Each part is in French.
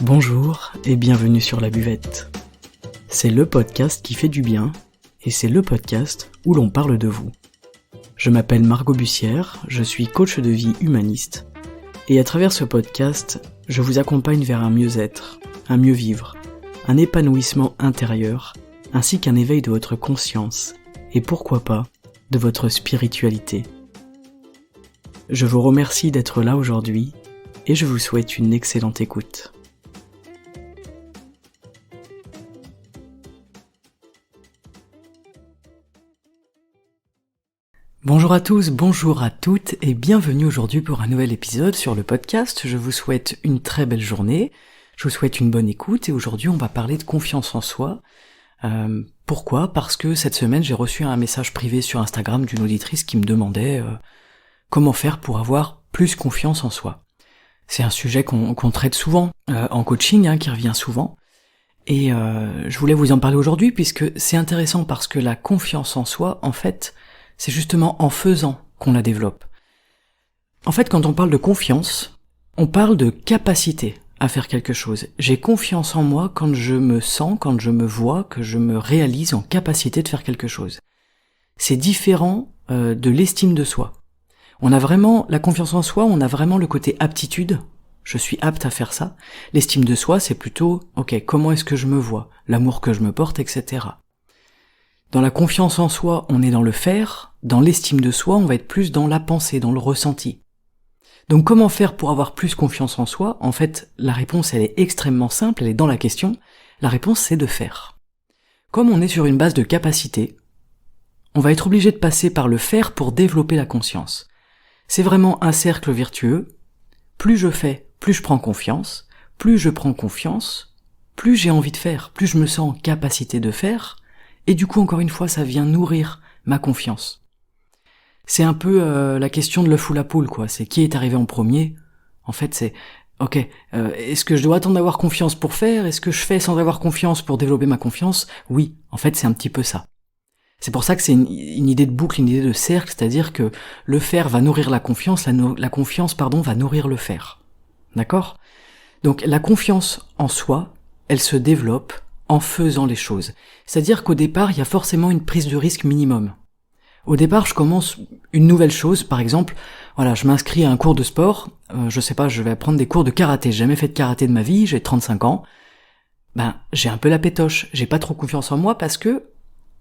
Bonjour et bienvenue sur La Buvette. C'est le podcast qui fait du bien et c'est le podcast où l'on parle de vous. Je m'appelle Margot Bussière, je suis coach de vie humaniste et à travers ce podcast, je vous accompagne vers un mieux-être, un mieux vivre, un épanouissement intérieur ainsi qu'un éveil de votre conscience et pourquoi pas de votre spiritualité. Je vous remercie d'être là aujourd'hui et je vous souhaite une excellente écoute. Bonjour à tous, bonjour à toutes et bienvenue aujourd'hui pour un nouvel épisode sur le podcast. Je vous souhaite une très belle journée, je vous souhaite une bonne écoute et aujourd'hui on va parler de confiance en soi. Pourquoi ? Parce que cette semaine j'ai reçu un message privé sur Instagram d'une auditrice qui me demandait comment faire pour avoir plus confiance en soi. C'est un sujet qu'on traite souvent en coaching, qui revient souvent. Et je voulais vous en parler aujourd'hui puisque c'est intéressant parce que la confiance en soi, en fait, c'est justement en faisant qu'on la développe. En fait, quand on parle de confiance, on parle de capacité à faire quelque chose. J'ai confiance en moi quand je me sens, quand je me vois, que je me réalise en capacité de faire quelque chose. C'est différent de l'estime de soi. On a vraiment la confiance en soi, on a vraiment le côté aptitude. Je suis apte à faire ça. L'estime de soi, c'est plutôt, comment est-ce que je me vois, l'amour que je me porte, etc. Dans la confiance en soi, on est dans le faire. Dans l'estime de soi, on va être plus dans la pensée, dans le ressenti. Donc comment faire pour avoir plus confiance en soi ? En fait, la réponse, elle est extrêmement simple, elle est dans la question. La réponse, c'est de faire. Comme on est sur une base de capacité, on va être obligé de passer par le faire pour développer la conscience. C'est vraiment un cercle vertueux. Plus je fais, plus je prends confiance. Plus je prends confiance, plus j'ai envie de faire, plus je me sens en capacité de faire. Et du coup, encore une fois, ça vient nourrir ma confiance. C'est un peu la question de l'œuf ou la poule, quoi. C'est qui est arrivé en premier. En fait, c'est, est-ce que je dois attendre d'avoir confiance pour faire ? Est-ce que je fais sans avoir confiance pour développer ma confiance ? Oui, en fait, c'est un petit peu ça. C'est pour ça que c'est une idée de boucle, une idée de cercle, c'est-à-dire que le faire va nourrir la confiance, la confiance, va nourrir le faire. D'accord ? Donc, la confiance en soi, elle se développe en faisant les choses. C'est-à-dire qu'au départ, il y a forcément une prise de risque minimum. Au départ, je commence une nouvelle chose, par exemple, je m'inscris à un cours de sport, je vais apprendre des cours de karaté. J'ai jamais fait de karaté de ma vie, j'ai 35 ans. J'ai un peu la pétoche, j'ai pas trop confiance en moi parce que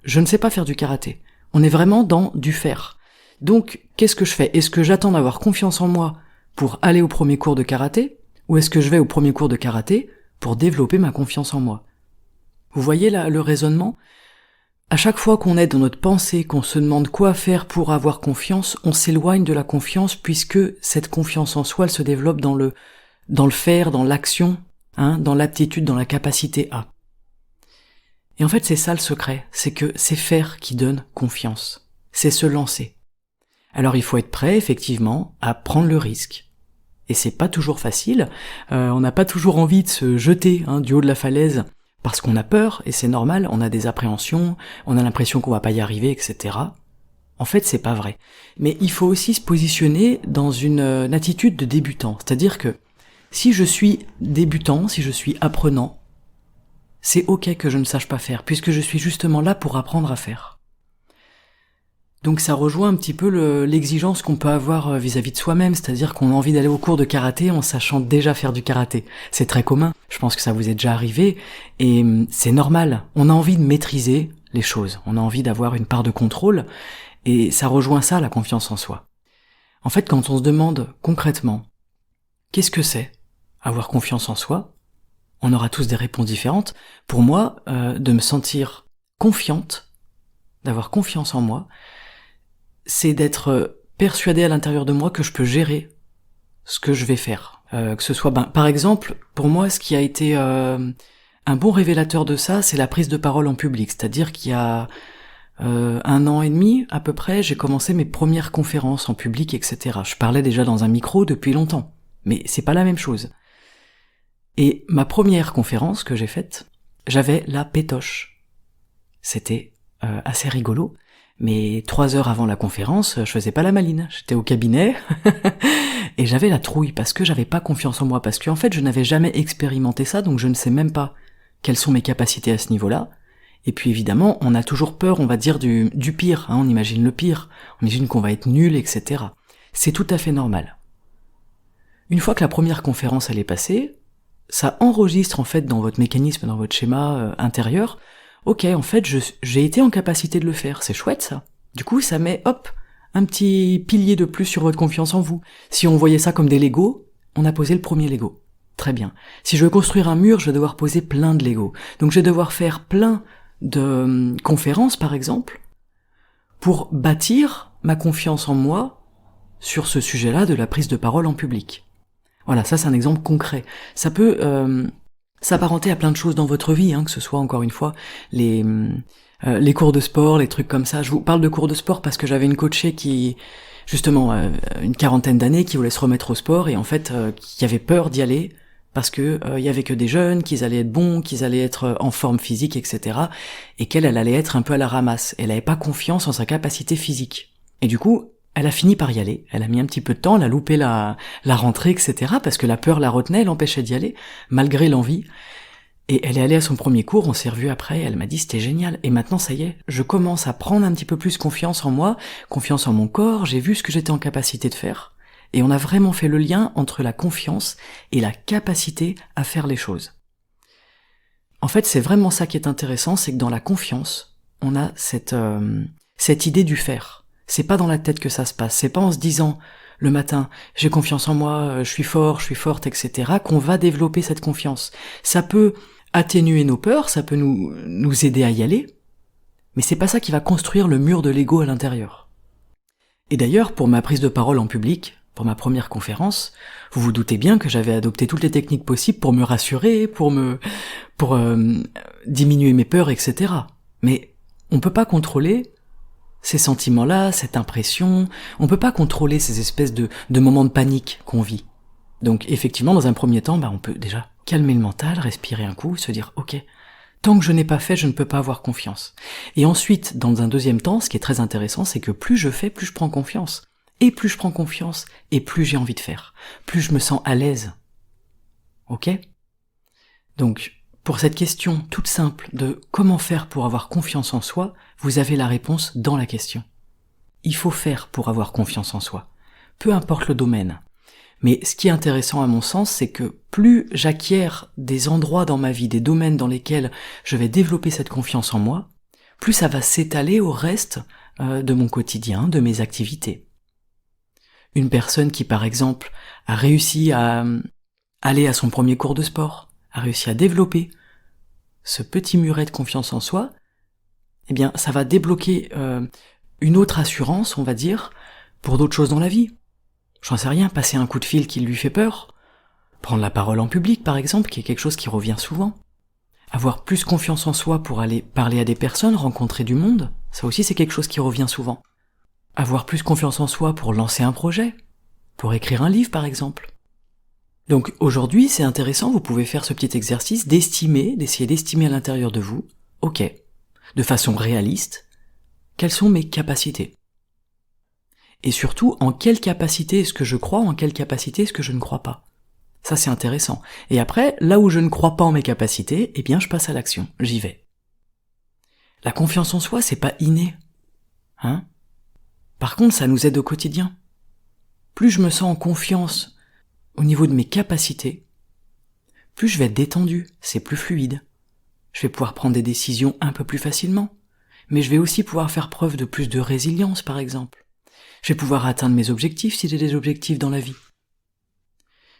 je ne sais pas faire du karaté. On est vraiment dans du faire. Donc, qu'est-ce que je fais ? Est-ce que j'attends d'avoir confiance en moi pour aller au premier cours de karaté ? Ou est-ce que je vais au premier cours de karaté pour développer ma confiance en moi ? Vous voyez là le raisonnement ? À chaque fois qu'on est dans notre pensée, qu'on se demande quoi faire pour avoir confiance, on s'éloigne de la confiance puisque cette confiance en soi, elle se développe dans le faire, dans l'action, dans l'aptitude, dans la capacité à. Et en fait, c'est ça le secret, c'est que c'est faire qui donne confiance. C'est se lancer. Alors il faut être prêt, effectivement, à prendre le risque. Et c'est pas toujours facile, on n'a pas toujours envie de se jeter du haut de la falaise, parce qu'on a peur, et c'est normal, on a des appréhensions, on a l'impression qu'on va pas y arriver, etc. En fait, c'est pas vrai. Mais il faut aussi se positionner dans une attitude de débutant. C'est-à-dire que si je suis débutant, si je suis apprenant, c'est ok que je ne sache pas faire, puisque je suis justement là pour apprendre à faire. Donc ça rejoint un petit peu l'exigence qu'on peut avoir vis-à-vis de soi-même, c'est-à-dire qu'on a envie d'aller au cours de karaté en sachant déjà faire du karaté. C'est très commun, je pense que ça vous est déjà arrivé, et c'est normal. On a envie de maîtriser les choses, on a envie d'avoir une part de contrôle, et ça rejoint ça, la confiance en soi. En fait, quand on se demande concrètement, qu'est-ce que c'est avoir confiance en soi ? On aura tous des réponses différentes. Pour moi, de me sentir confiante, d'avoir confiance en moi, c'est d'être persuadé à l'intérieur de moi que je peux gérer ce que je vais faire. Que ce soit, par exemple, pour moi, ce qui a été un bon révélateur de ça, c'est la prise de parole en public. C'est-à-dire qu'il y a 1 an et demi, à peu près, j'ai commencé mes premières conférences en public, etc. Je parlais déjà dans un micro depuis longtemps, mais c'est pas la même chose. Et ma première conférence que j'ai faite, j'avais la pétoche. C'était assez rigolo. Mais 3 heures avant la conférence, je faisais pas la maline. J'étais au cabinet et j'avais la trouille parce que j'avais pas confiance en moi, parce que en fait je n'avais jamais expérimenté ça, donc je ne sais même pas quelles sont mes capacités à ce niveau-là. Et puis évidemment, on a toujours peur, on va dire, du pire, hein, on imagine le pire, on imagine qu'on va être nul, etc. C'est tout à fait normal. Une fois que la première conférence elle est passée, ça enregistre en fait dans votre mécanisme, dans votre schéma intérieur, ok, en fait j'ai été en capacité de le faire, c'est chouette ça. Du coup ça met, hop, un petit pilier de plus sur votre confiance en vous. Si on voyait ça comme des Legos, on a posé le premier Lego. Très bien. Si je veux construire un mur, je vais devoir poser plein de Legos. Donc je vais devoir faire plein de conférences par exemple, pour bâtir ma confiance en moi sur ce sujet-là de la prise de parole en public. Voilà, ça c'est un exemple concret. Ça peut s'apparenter à plein de choses dans votre vie, hein, que ce soit encore une fois les cours de sport, les trucs comme ça. Je vous parle de cours de sport parce que j'avais une coachée qui, justement, une quarantaine d'années, qui voulait se remettre au sport et en fait qui avait peur d'y aller parce que y avait que des jeunes, qu'ils allaient être bons, qu'ils allaient être en forme physique, etc. Et qu'elle allait être un peu à la ramasse. Elle avait pas confiance en sa capacité physique. Et du coup, elle a fini par y aller, elle a mis un petit peu de temps, elle a loupé la rentrée, etc. parce que la peur la retenait, elle l'empêchait d'y aller, malgré l'envie. Et elle est allée à son premier cours, on s'est revus après, elle m'a dit c'était génial, et maintenant ça y est, je commence à prendre un petit peu plus confiance en moi, confiance en mon corps, j'ai vu ce que j'étais en capacité de faire, et on a vraiment fait le lien entre la confiance et la capacité à faire les choses. En fait, c'est vraiment ça qui est intéressant, c'est que dans la confiance, on a cette idée du faire. C'est pas dans la tête que ça se passe, c'est pas en se disant le matin j'ai confiance en moi, je suis fort, je suis forte, etc. qu'on va développer cette confiance. Ça peut atténuer nos peurs, ça peut nous aider à y aller, mais c'est pas ça qui va construire le mur de l'ego à l'intérieur. Et d'ailleurs, pour ma prise de parole en public, pour ma première conférence, vous vous doutez bien que j'avais adopté toutes les techniques possibles pour me rassurer, pour diminuer mes peurs, etc. Mais on peut pas contrôler ces sentiments-là, cette impression, on peut pas contrôler ces espèces de moments de panique qu'on vit. Donc effectivement, dans un premier temps, on peut déjà calmer le mental, respirer un coup, se dire ok, tant que je n'ai pas fait, je ne peux pas avoir confiance. Et ensuite, dans un deuxième temps, ce qui est très intéressant, c'est que plus je fais, plus je prends confiance. Et plus je prends confiance, et plus j'ai envie de faire. Plus je me sens à l'aise. Ok ? Donc, pour cette question toute simple de comment faire pour avoir confiance en soi, vous avez la réponse dans la question. Il faut faire pour avoir confiance en soi. Peu importe le domaine. Mais ce qui est intéressant à mon sens, c'est que plus j'acquiers des endroits dans ma vie, des domaines dans lesquels je vais développer cette confiance en moi, plus ça va s'étaler au reste de mon quotidien, de mes activités. Une personne qui, par exemple, a réussi à aller à son premier cours de sport, a réussi à développer ce petit muret de confiance en soi, eh bien, ça va débloquer une autre assurance, on va dire, pour d'autres choses dans la vie. J'en sais rien, passer un coup de fil qui lui fait peur, prendre la parole en public, par exemple, qui est quelque chose qui revient souvent. Avoir plus confiance en soi pour aller parler à des personnes, rencontrer du monde, ça aussi c'est quelque chose qui revient souvent. Avoir plus confiance en soi pour lancer un projet, pour écrire un livre, par exemple. Donc aujourd'hui, c'est intéressant, vous pouvez faire ce petit exercice d'essayer d'estimer à l'intérieur de vous, ok, de façon réaliste, quelles sont mes capacités. Et surtout, en quelle capacité est-ce que je crois, en quelle capacité est-ce que je ne crois pas. Ça c'est intéressant. Et après, là où je ne crois pas en mes capacités, eh bien je passe à l'action, j'y vais. La confiance en soi, c'est pas inné. Hein ? Par contre, ça nous aide au quotidien. Plus je me sens en confiance au niveau de mes capacités, plus je vais être détendu, c'est plus fluide. Je vais pouvoir prendre des décisions un peu plus facilement, mais je vais aussi pouvoir faire preuve de plus de résilience, par exemple. Je vais pouvoir atteindre mes objectifs si j'ai des objectifs dans la vie.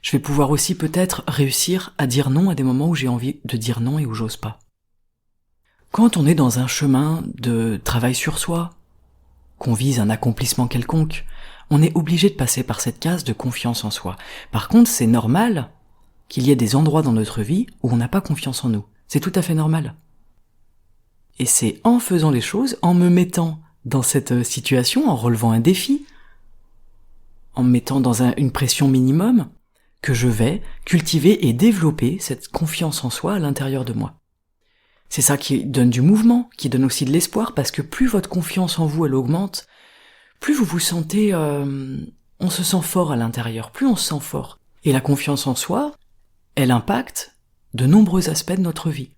Je vais pouvoir aussi peut-être réussir à dire non à des moments où j'ai envie de dire non et où j'ose pas. Quand on est dans un chemin de travail sur soi, qu'on vise un accomplissement quelconque, on est obligé de passer par cette case de confiance en soi. Par contre, c'est normal qu'il y ait des endroits dans notre vie où on n'a pas confiance en nous. C'est tout à fait normal. Et c'est en faisant les choses, en me mettant dans cette situation, en relevant un défi, en me mettant dans une pression minimum, que je vais cultiver et développer cette confiance en soi à l'intérieur de moi. C'est ça qui donne du mouvement, qui donne aussi de l'espoir, parce que plus votre confiance en vous, elle augmente, plus vous vous sentez... on se sent fort à l'intérieur, plus on se sent fort. Et la confiance en soi, elle impacte de nombreux aspects de notre vie.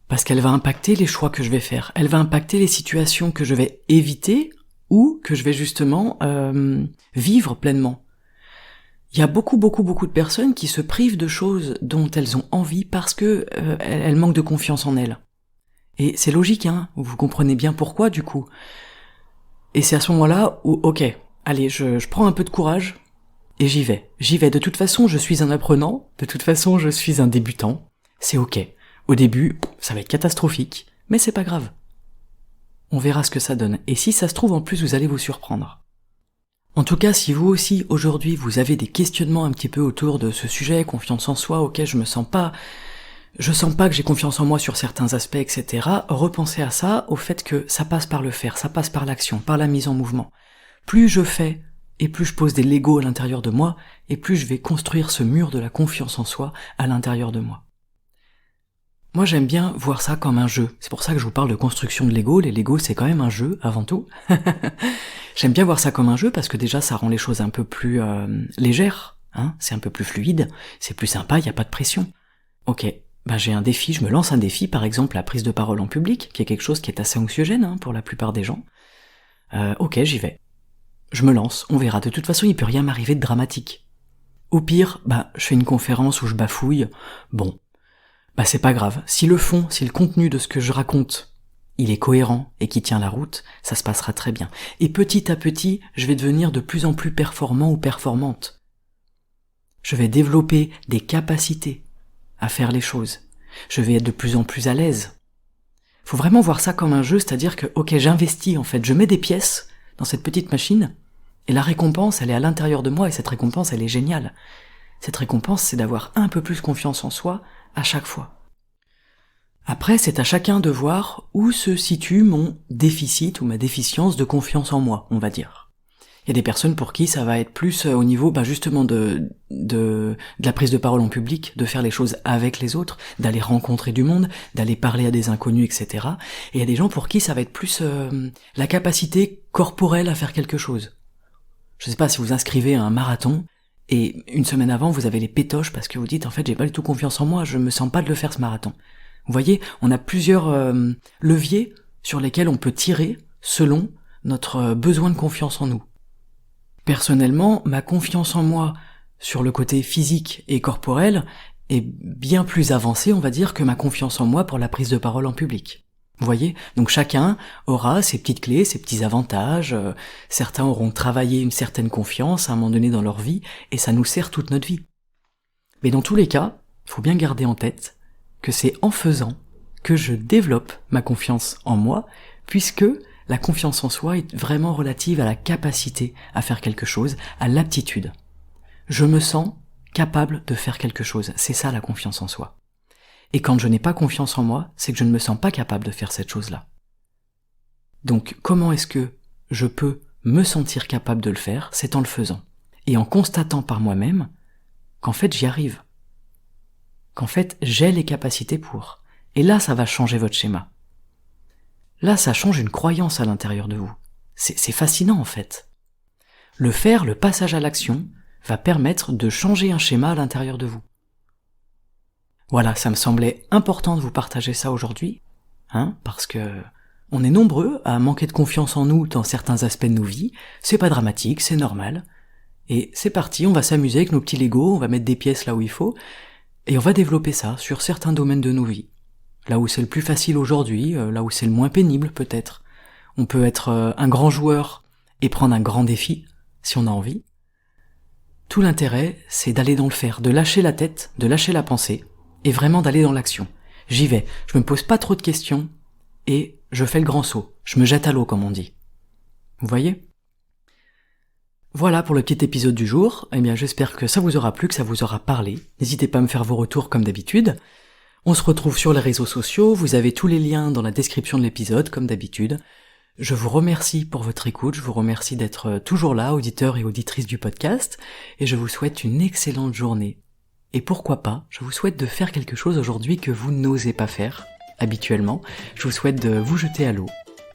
Parce qu'elle va impacter les choix que je vais faire, elle va impacter les situations que je vais éviter ou que je vais justement vivre pleinement. Il y a beaucoup de personnes qui se privent de choses dont elles ont envie parce que elles manquent de confiance en elles. Et c'est logique, hein, vous comprenez bien pourquoi du coup. Et c'est à ce moment-là où, ok, allez, je prends un peu de courage et j'y vais. De toute façon, je suis un apprenant, de toute façon, je suis un débutant, c'est ok. Au début, ça va être catastrophique, mais c'est pas grave. On verra ce que ça donne. Et si ça se trouve, en plus, vous allez vous surprendre. En tout cas, si vous aussi, aujourd'hui, vous avez des questionnements un petit peu autour de ce sujet, confiance en soi, ok, je sens pas que j'ai confiance en moi sur certains aspects, etc., repensez à ça, au fait que ça passe par le faire, ça passe par l'action, par la mise en mouvement. Plus je fais, et plus je pose des Legos à l'intérieur de moi, et plus je vais construire ce mur de la confiance en soi à l'intérieur de moi. Moi j'aime bien voir ça comme un jeu, c'est pour ça que je vous parle de construction de Lego, les Legos c'est quand même un jeu avant tout. J'aime bien voir ça comme un jeu parce que déjà ça rend les choses un peu plus légères, hein, c'est un peu plus fluide, c'est plus sympa, il n'y a pas de pression. Ok, j'ai un défi, je me lance un défi, par exemple la prise de parole en public, qui est quelque chose qui est assez anxiogène hein, pour la plupart des gens. Ok, j'y vais. Je me lance, on verra, de toute façon il peut rien m'arriver de dramatique. Au pire, je fais une conférence où je bafouille, bon, c'est pas grave, si le fond, si le contenu de ce que je raconte, il est cohérent et qui tient la route, ça se passera très bien. Et petit à petit, je vais devenir de plus en plus performant ou performante. Je vais développer des capacités à faire les choses. Je vais être de plus en plus à l'aise. Faut vraiment voir ça comme un jeu, c'est-à-dire que, ok, j'investis en fait, je mets des pièces dans cette petite machine, et la récompense, elle est à l'intérieur de moi, et cette récompense, elle est géniale. Cette récompense, c'est d'avoir un peu plus confiance en soi à chaque fois. Après, c'est à chacun de voir où se situe mon déficit ou ma déficience de confiance en moi, on va dire. Il y a des personnes pour qui ça va être plus au niveau justement de la prise de parole en public, de faire les choses avec les autres, d'aller rencontrer du monde, d'aller parler à des inconnus, etc. Et il y a des gens pour qui ça va être plus la capacité corporelle à faire quelque chose. Je sais pas, si vous inscrivez à un marathon, et une semaine avant vous avez les pétoches parce que vous dites en fait j'ai pas du tout confiance en moi, je me sens pas de le faire ce marathon. Vous voyez, on a plusieurs leviers sur lesquels on peut tirer selon notre besoin de confiance en nous. Personnellement, ma confiance en moi sur le côté physique et corporel est bien plus avancée, on va dire, que ma confiance en moi pour la prise de parole en public. Vous voyez ? Donc chacun aura ses petites clés, ses petits avantages, certains auront travaillé une certaine confiance à un moment donné dans leur vie, et ça nous sert toute notre vie. Mais dans tous les cas, il faut bien garder en tête que c'est en faisant que je développe ma confiance en moi, puisque la confiance en soi est vraiment relative à la capacité à faire quelque chose, à l'aptitude. Je me sens capable de faire quelque chose, c'est ça la confiance en soi. Et quand je n'ai pas confiance en moi, c'est que je ne me sens pas capable de faire cette chose-là. Donc comment est-ce que je peux me sentir capable de le faire ? C'est en le faisant. Et en constatant par moi-même qu'en fait j'y arrive. Qu'en fait j'ai les capacités pour. Et là ça va changer votre schéma. Là ça change une croyance à l'intérieur de vous. C'est fascinant en fait. Le faire, le passage à l'action, va permettre de changer un schéma à l'intérieur de vous. Voilà, ça me semblait important de vous partager ça aujourd'hui, parce que on est nombreux à manquer de confiance en nous dans certains aspects de nos vies, c'est pas dramatique, c'est normal, et c'est parti, on va s'amuser avec nos petits Legos, on va mettre des pièces là où il faut, et on va développer ça sur certains domaines de nos vies. Là où c'est le plus facile aujourd'hui, là où c'est le moins pénible peut-être. On peut être un grand joueur et prendre un grand défi, si on a envie. Tout l'intérêt, c'est d'aller dans le faire, de lâcher la tête, de lâcher la pensée, et vraiment d'aller dans l'action. J'y vais, je me pose pas trop de questions, et je fais le grand saut, je me jette à l'eau comme on dit. Vous voyez ? Voilà pour le petit épisode du jour, j'espère que ça vous aura plu, que ça vous aura parlé. N'hésitez pas à me faire vos retours comme d'habitude. On se retrouve sur les réseaux sociaux, vous avez tous les liens dans la description de l'épisode comme d'habitude. Je vous remercie pour votre écoute, je vous remercie d'être toujours là, auditeurs et auditrices du podcast, et je vous souhaite une excellente journée. Et pourquoi pas, je vous souhaite de faire quelque chose aujourd'hui que vous n'osez pas faire, habituellement, je vous souhaite de vous jeter à l'eau,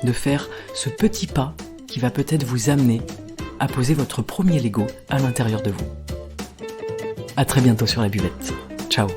de faire ce petit pas qui va peut-être vous amener à poser votre premier Lego à l'intérieur de vous. À très bientôt sur la buvette. Ciao.